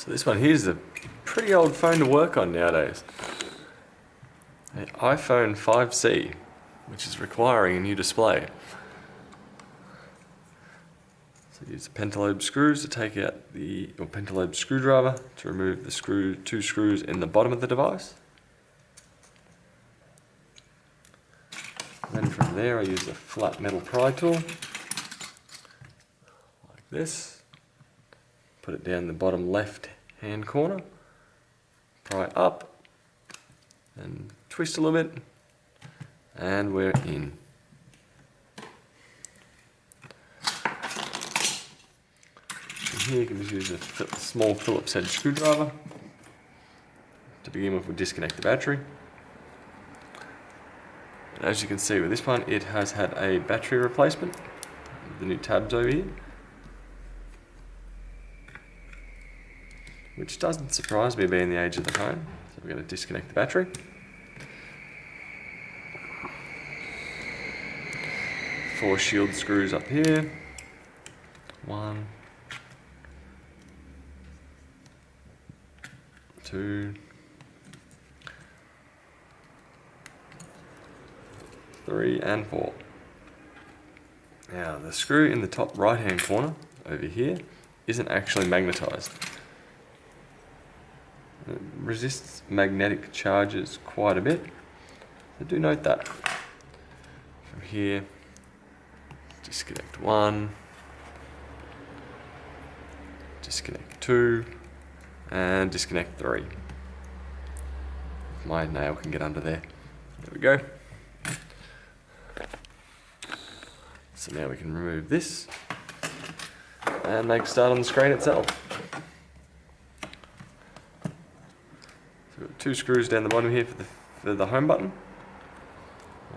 So this one here's a pretty old phone to work on nowadays. An iPhone 5C, which is requiring a new display. So use the pentalobe screws to take out or pentalobe screwdriver to remove the two screws in the bottom of the device. Then from there I use a flat metal pry tool, like this. Put it down the bottom left hand corner, pry up, and twist a little bit, and we're in. And here you can just use a small Phillips head screwdriver. To begin with, we'll disconnect the battery. And as you can see with this one, it has had a battery replacement. The new tabs over here. Which doesn't surprise me being the age of the phone. So we're going to disconnect the battery. Four shield screws up here. 1, 2, 3, and 4. Now the screw in the top right hand corner over here isn't actually magnetized. It resists magnetic charges quite a bit, so do note that. From here, disconnect 1, disconnect 2, and disconnect 3. My nail can get under there. There we go. So now we can remove this and make a start on the screen itself. So we've got 2 screws down the bottom here for the home button.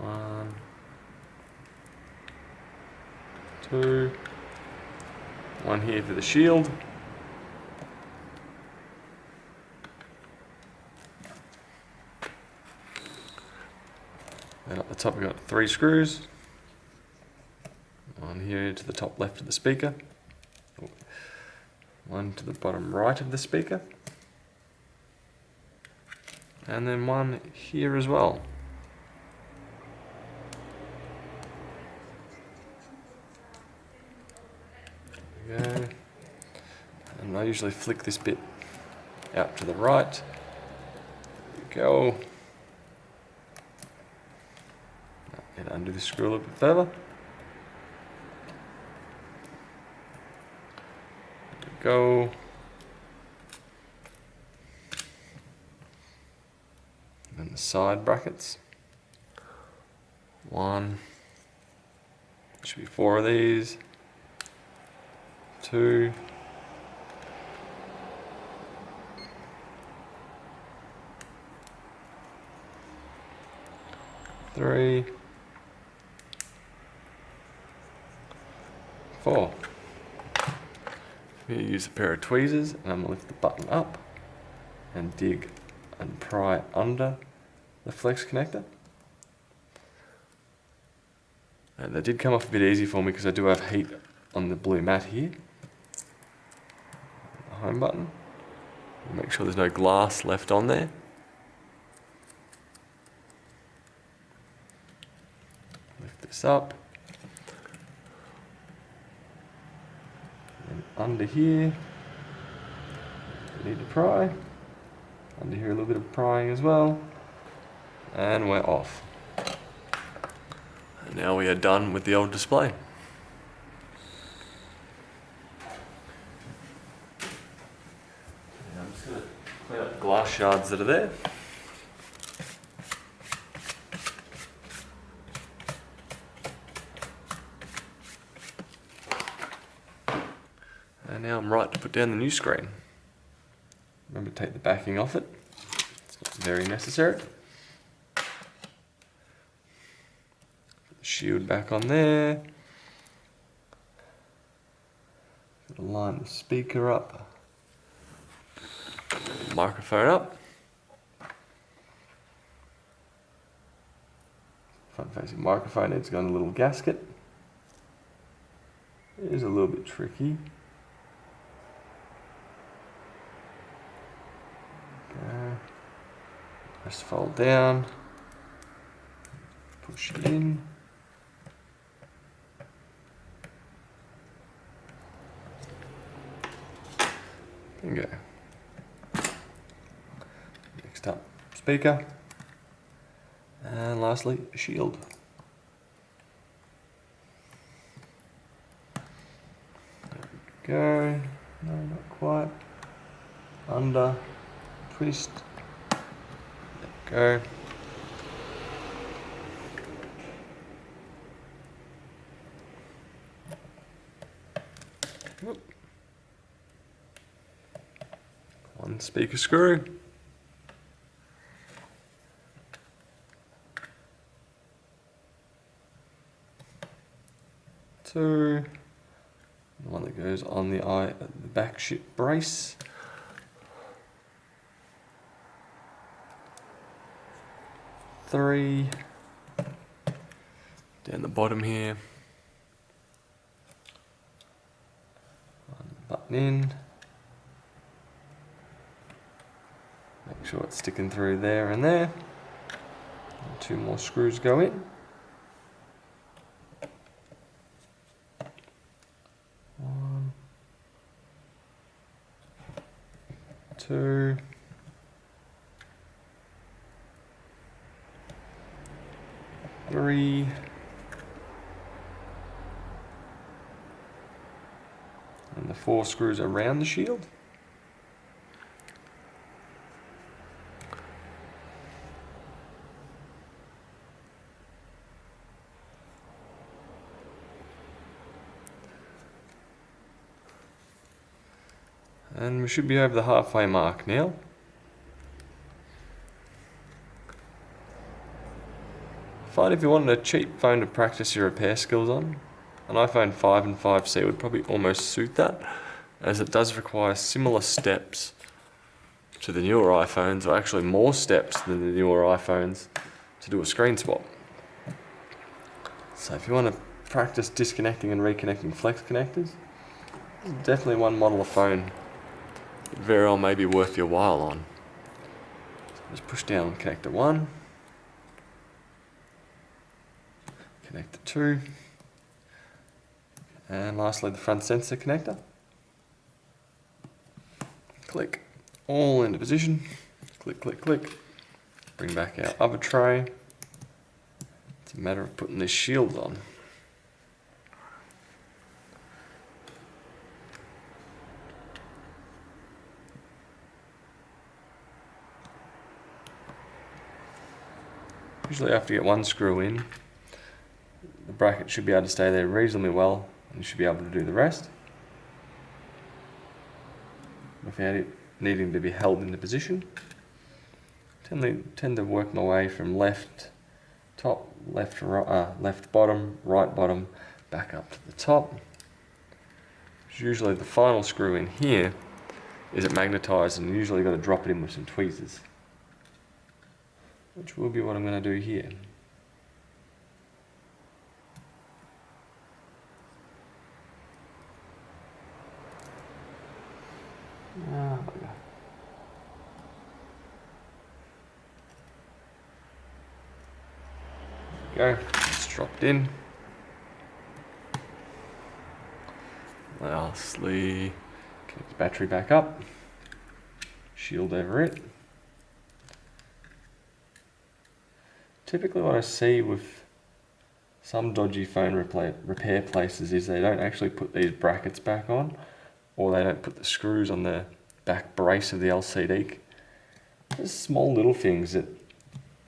1, 2, 1 here for the shield. And up the top we've got 3 screws. 1 here to the top left of the speaker. 1 to the bottom right of the speaker. And then 1 here as well. There we go. And I usually flick this bit out to the right. There we go. And undo the screw a little bit further. There we go. And the side brackets. 1. Should be 4 of these. 2. 3. 4. I'm going to use a pair of tweezers and I'm going to lift the button up and dig and pry under the flex connector. And that did come off a bit easy for me because I do have heat on the blue mat here. The home button. Make sure there's no glass left on there. Lift this up. And under here, we need to pry. Under here a little bit of prying as well. And we're off. And now we are done with the old display. I'm just going to clean up the glass shards that are there. And now I'm right to put down the new screen. Remember to take the backing off it. It's not very necessary. Put the shield back on there. Line the speaker up. Microphone up. Front facing microphone, it's got a little gasket. It is a little bit tricky. Just fold down, push it in. There you go. Next up, speaker. And lastly, a shield. There we go. No, not quite. Under, twist. There we go. Whoop. One speaker screw. Two. The one that goes on the back ship brace. Three. Down the bottom here. One button in. Make sure it's sticking through there and there. And two more screws go in. One. Two. Three. And the four screws around the shield. And we should be over the halfway mark now. Find if you wanted a cheap phone to practice your repair skills on, an iPhone 5 and 5C would probably almost suit that, as it does require similar steps to the newer iPhones, or actually more steps than the newer iPhones, to do a screen swap. So if you want to practice disconnecting and reconnecting flex connectors, there's definitely one model of phone that very well may be worth your while on. So just push down connector 1, connector 2, and lastly the front sensor connector. Click all into position, click, click, click. Bring back our other tray. It's a matter of putting this shield on. Usually after you get one screw in, the bracket should be able to stay there reasonably well, and you should be able to do the rest without it needing to be held into position. Tend to work my way from left top, left bottom, right bottom, back up to the top. Usually the final screw in here is it magnetized, and usually you've got to drop it in with some tweezers, which will be what I'm going to do here. Go, it's dropped in. Lastly, connect the battery back up, shield over it. Typically what I see with some dodgy phone repair places is they don't actually put these brackets back on, or they don't put the screws on the back brace of the LCD. There's small little things that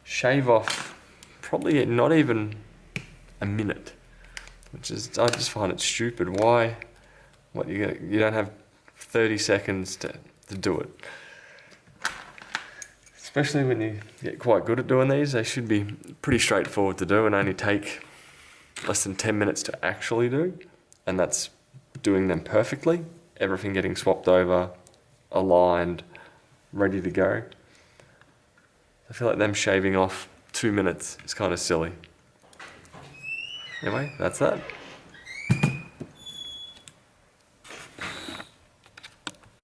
shave off probably not even a minute, which is, I just find it stupid. Why? What, you don't have 30 seconds to do it. Especially when you get quite good at doing these, they should be pretty straightforward to do and only take less than 10 minutes to actually do. And that's doing them perfectly, everything getting swapped over, aligned, ready to go. I feel like them shaving off 2 minutes is kind of silly. Anyway, that's that.